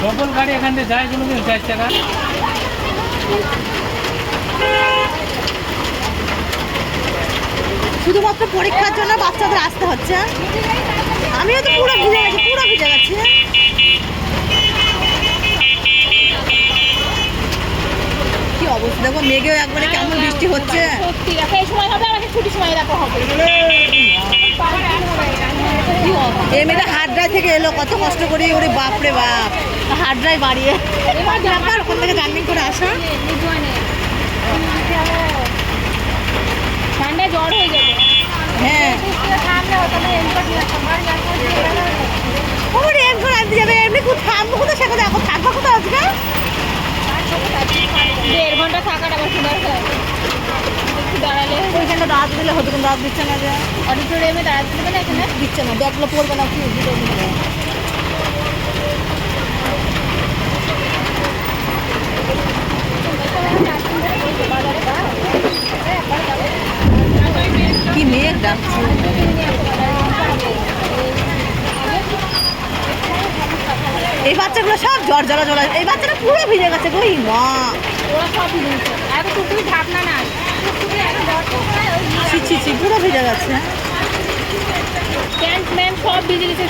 Double গাড়ি এখান থেকে যায় কোনোদিন 4 টাকা। শুধুমাত্র পরীক্ষার জন্য বাচ্চাদের আসতে হচ্ছে। আমিও তো পুরো ভিজে গেছি, পুরো ভিজে গেছি। কি অবস্থা দেখো, মেঘেও একবারে কেমন বৃষ্টি হচ্ছে। সত্যি দেখো এই সময় হবে, আর ছুটির সময় দেখো হবে। এমনিতে হাটড্রাই থেকে এলো, কত কষ্ট করি, ওরে বাপরে বাপ, হাটড্রাই বাড়িয়ে ব্যাপার ওখান থেকে জার্নি করে আসা। ঠান্ডায় জ্বর হয়ে যাবে। হ্যাঁ ও রেনকোট আনতে যাবে, এমনি কোথাও থামবো কোথাও, সেখানে এখন থাকবো কোথাও আজকে। 1.5 ঘন্টা থাকাটা আবার কি দরকার? একটু দাঁড়ালে ওইখানটা দাঁত দিলে হতো, কিন্তু দাঁত দিচ্ছে না যে, অডিটোরিয়ামে দাঁড়াতে দেবে না এখানে। দিচ্ছে না, ব্যাগগুলো পড়বে না কি। কি মেঘ ডাকছে। এই বাচ্চাগুলো সব জ্বর জ্বালা জ্বলা, এই বাচ্চাটা পুরো ভিজে গেছে গো, মা ওরা সব ভিজেছে, এত টুকটুকি ঢাকনা না, ছি ছি ছি, পুরো ভিজে গেছে। প্যান্ট ম্যান্ট সব ভিজে গেছে।